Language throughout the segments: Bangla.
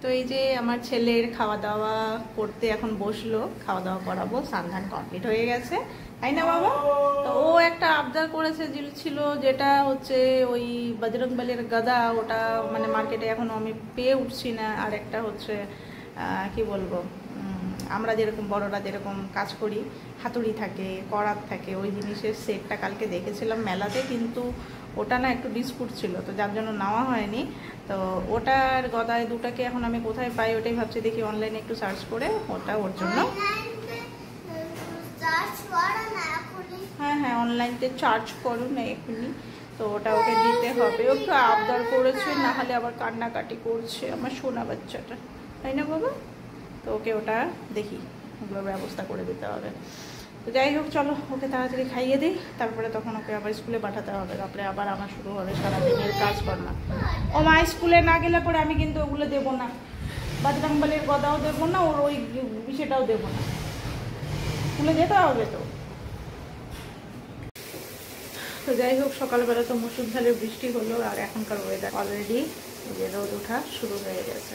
তো এই যে আমার ছেলের খাওয়া দাওয়া করতে এখন বসলো, খাওয়া দাওয়া করাবো, স্নান কমপ্লিট হয়ে গেছে, তাই না বাবা? তো ও একটা আবদার করেছে ছিল, যেটা হচ্ছে ওই বজরংবলীর গাদা, ওটা মানে মার্কেটে এখনো আমি পেয়ে উঠছি না। আর একটা হচ্ছে কি বলবো, আমরা যেরকম বড়রা যেরকম কাজ করি, হাতুড়ি থাকে, করাত থাকে, ওই জিনিসের সেটটা কালকে দেখেছিলাম মেলাতে, কিন্তু ওটা না একটু ডিসপুট ছিল, তো যার জন্য নেওয়া হয়নি। তো ওটার গদায় দুটাকে এখন আমি কোথায় পাই ওটাই ভাবছি, দেখি অনলাইনে একটু সার্চ করে ওটা ওর জন্য। হ্যাঁ হ্যাঁ, অনলাইনতে চার্জ করো না এখনই, তো ওটা ওকে দিতে হবে। ও একটু আবদার করেছে, না হলে আবার কান্নাকাটি করছে আমার সোনা বাচ্চাটা, তাই না বাবা? তো ওকে ওটা দেখি ওগুলোর ব্যবস্থা করে দিতে হবে। তো যাই হোক, চলো ওকে তাড়াতাড়ি খাইয়ে দিই, তারপরে তখন ওকে আবার স্কুলে পাঠাতে হবে, তারপরে আবার আমার শুরু হবে সারাদিনের কাজকর্ম। ও মা, স্কুলে না গেলে পরে আমি কিন্তু ওগুলো দেবো না, বজরংবলীর গদাও দেবো না, ওর ওই সেটাও দেবো না, স্কুলে যেতে হবে। তো যাই হোক, সকালবেলা তো মুসুলধারে বৃষ্টি হলো, আর এখনকার ওয়েদার অলরেডি যে রোদ ওঠা শুরু হয়ে গেছে।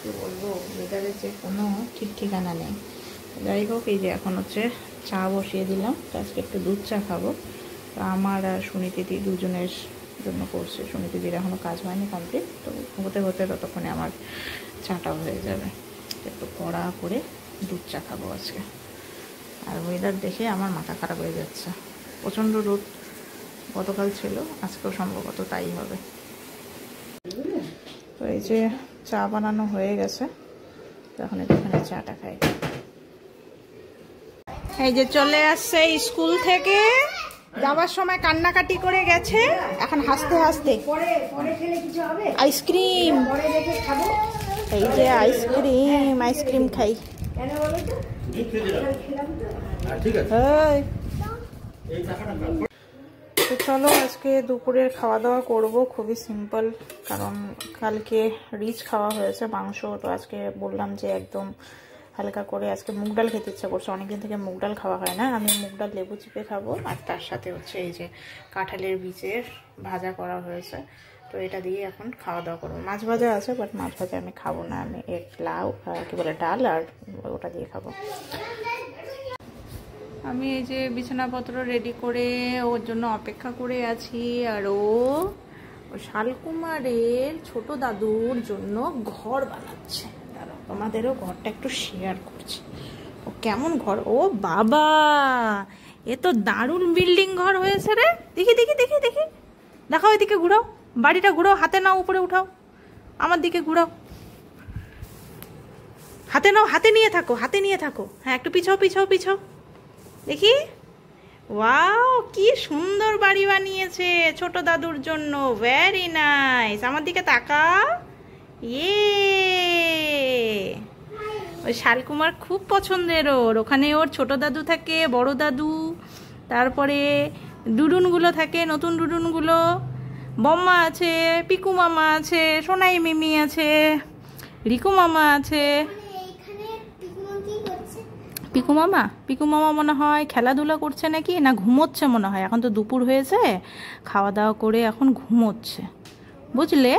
কি বলবো, ওয়েদারের যে কোনো ঠিক ঠিকানা নেই। যাই হোক, এই যে এখন হচ্ছে চা বসিয়ে দিলাম, তো আজকে একটু দুধ চা খাবো। তো আমার আর সুনীতিদি দুজনের জন্য করছে, সুনীতিদির এখনও কাজ হয়নি কমপ্লিট, তো হতে হতে ততক্ষণে আমার চাটাও হয়ে যাবে। একটু কড়া করে দুধ চা খাবো আজকে। আর ওয়েদার দেখে আমার মাথা খারাপ হয়ে যাচ্ছে, প্রচণ্ড রোদ গতকাল ছিল, আজকেও সম্ভবত তাই হবে। তো এই যে চা বানানো হয়ে গেছে, তখন এখানে চাটা খাই। এই যে চলে আসছে স্কুল থেকে, যাওয়ার সময় কান্নাকাটি করে গেছে, এখন হাসতে হাসতে আইসক্রিম, এই যে আইসক্রিম খাই। তো চলো আজকে দুপুরের খাওয়া দাওয়া করব, খুবই সিম্পল, কারণ কালকে রিচ খাওয়া হয়েছে মাংস, তো আজকে বললাম যে একদম হালকা করে আজকে মুগ ডাল খেতে ইচ্ছা করছে, অনেকদিন থেকে মুগ ডাল খাওয়া হয় না। আমি মুগ ডাল লেবু চিপে খাবো, আর তার সাথে হচ্ছে এই যে কাঁঠালের বীজের ভাজা করা হয়েছে, তো এটা দিয়ে এখন খাওয়া দাওয়া করবো। মাছ ভাজা আছে, বাট মাছ ভাজা আমি খাবো না, আমি এক লাউ কি বলে ডাল আর ওটা দিয়ে খাবো। আমি এই যে বিছানাপত্র রেডি করে ওর জন্য অপেক্ষা করে আছি, আর ও শালকুমারের ছোট দাদুর জন্য ঘর বানাচ্ছে। দাঁড়াও, তোমাদেরও ঘরটা একটু শেয়ার করছি। ও কেমন ঘর, ও বাবা, এ তো দারুণ বিল্ডিং ঘর হয়েছে রে। দেখি দেখি দেখি দেখি, দেখাও, এদিকে ঘুরাও, বাড়িটা ঘুরাও, হাতে নাও, উপরে উঠাও, আমার দিকে ঘুরাও, হাতে নাও, হাতে নিয়ে থাকো, হাতে নিয়ে থাকো। হ্যাঁ, একটু পিছাও পিছাও পিছাও, দেখি। ওয়াও, কি সুন্দর বাড়ি বানিয়েছে ছোট দাদুর জন্য, ভেরি নাইস। আমার দিকে তাকা। ওই শালকুমার খুব পছন্দের ওর, ওখানে ওর ছোট দাদু থাকে, বড় দাদু, তারপরে ডুডুনগুলো থাকে, নতুন ডুডুনগুলো, বম্মা আছে, পিকু মামা আছে, সোনাই মিমি আছে, রিকু মামা আছে। পিকু মামা মনে হয় খেলাধুলা করছে নাকি, না ঘুমোচ্ছে মনে হয়, এখন তো দুপুর হয়েছে, খাওয়া দাওয়া করে এখন ঘুমোচ্ছে, বুঝলে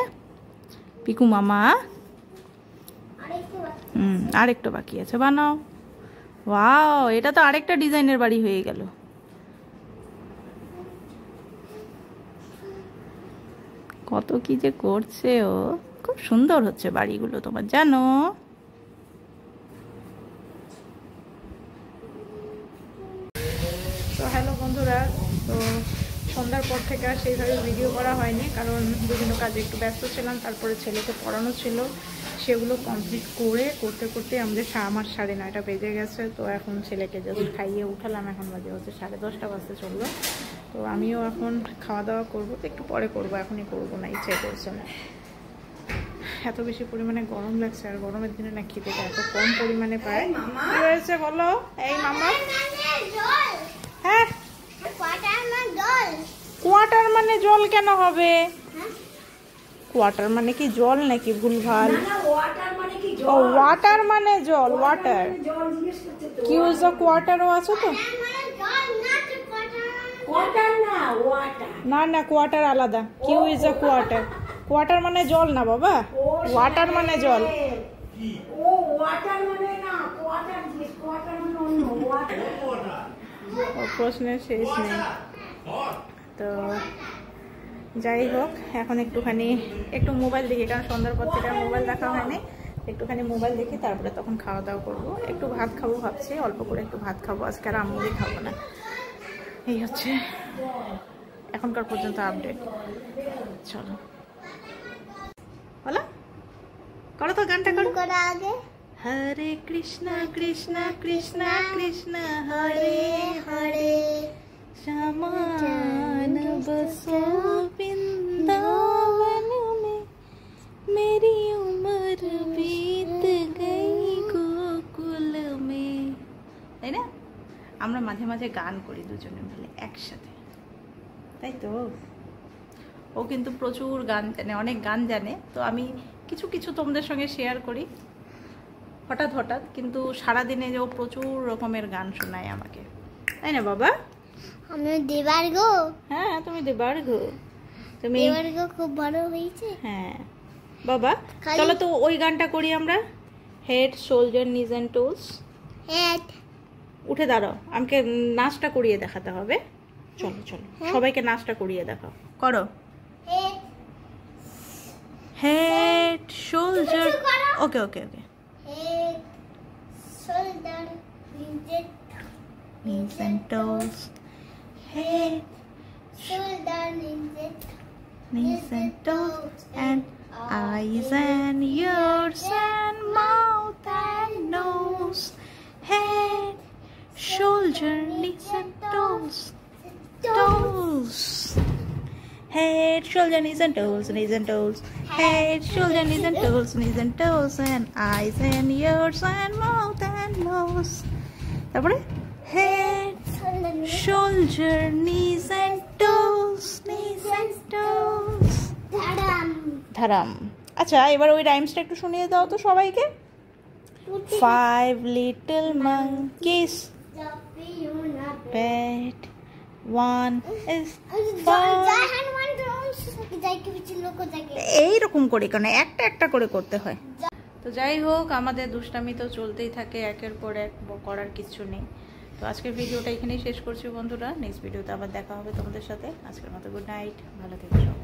পিকু মামা। আরেকটা বাকি আছে, বানাও। ওয়াও, এটা তো আরেকটা ডিজাইনের বাড়ি হয়ে গেল। কত কি যে করছে ও, খুব সুন্দর হচ্ছে বাড়িগুলো তোমার, জানো। তো হ্যালো বন্ধুরা, তো সন্ধ্যার পর থেকে আর সেইভাবে ভিডিও করা হয়নি, কারণ বিভিন্ন কাজে একটু ব্যস্ত ছিলাম, তারপরে ছেলেকে পড়ানো ছিল, সেগুলো কমপ্লিট করতে করতে আমাদের আমার 9:30 বেজে গেছে। তো এখন ছেলেকে জাস্ট খাইয়ে উঠালাম, এখন বাজে হচ্ছে 10:30 বাজতে চললো। তো আমিও এখন খাওয়া দাওয়া করবো, তো একটু পরে করবো, এখনই করবো না, ইচ্ছে করছে না, এত বেশি পরিমাণে গরম লাগছে, আর গরমের দিনে না খেতেটা এত কম পরিমাণে পায়। কি হয়েছে বলো? এই মামা, হ্যাঁ, কোয়াটার মানে জল কেন হবে? কোয়াটার মানে কি জল নাকি? ভুলভাল। ও, ওয়াটার মানে জল, ওয়াটার। কি ইজ আ কোয়াটারও আছে তো? না না, কোয়াটার আলাদা। Q is a quarter. Quarter মানে জল না বাবা, ওয়াটার মানে জল। ও ওয়াটার মানে না, কোয়াটার মানে অন্য ওয়াটার। প্রশ্নের শেষ নেই। তো যাই হোক, এখন একটু মোবাইল দেখি, কারণ সন্ধ্যার পর থেকে মোবাইল দেখা হয়নি। একটুখানি মোবাইল দেখি, তারপরে তখন খাওয়া দাওয়া করবো। একটু ভাত খাবো ভাবছি, অল্প করে একটু ভাত খাবো আজকে, আর আমুলি খাবো না। এই হচ্ছে এখনকার পর্যন্ত আপডেট। চলো বলো, করো তো গানটা করো আগে। হরে কৃষ্ণ কৃষ্ণ কৃষ্ণ কৃষ্ণ হরে হরে समान बसो वृंदावन में मेरी उम्र बीत गई गोकुल में। তাই না? আমরা মাঝে মাঝে গান করি দুজনে মিলে একসাথে, তাই তো? ও কিন্তু প্রচুর গান জানে, অনেক গান জানে। তো আমি কিছু কিছু তোমাদের সঙ্গে শেয়ার করি হঠাৎ হঠাৎ, কিন্তু সারাদিনে যে ও প্রচুর রকমের গান শোনায় আমাকে, তাই না বাবা? আমি দেবার গো। হ্যাঁ, তুমি দেবার গো, তুমি দেবার গো খুব ভালো হয়েছে। হ্যাঁ বাবা, চলো তো ওই গানটা করি আমরা। হেড শোল্ডার নিজ এন্ড টোস। হেড, উঠে দাঁড়াও, আমাকে নাচটা করিয়ে দেখাতে হবে। চলো চলো, সবাইকে নাচটা করিয়ে দেখাও, করো। Head, head shoulder, okay okay okay. Head, shoulder, Knees and toes. Head, shoulder, knees and toes, and eyes and ears and mouth and nose. Head, shoulder, knees and toes. Toes. Head, shoulder, knees and toes, knees and toes. Head, shoulder, knees and toes, knees and toes, and eyes and ears and mouth and nose. তারপরে head, shoulder, knees and toes, knees and toes. ধারাম। আচ্ছা, এবার ওই রাইমসটা একটু শুনিয়ে দাও তো সবাইকে। 5 little monkeys bet 1 is 4. এইরকম করে কেন একটা একটা করে করতে হয়? তো যাই হোক, আমাদের দুষ্টামি তো চলতেই থাকে, একের পর এক, করার কিছু নেই। তো আজকের ভিডিওটা এখানেই শেষ করছি বন্ধুরা। নেক্সট ভিডিওতে আবার দেখা হবে তোমাদের সাথে। আজকের মতো গুড নাইট, ভালো থেকো সবাই।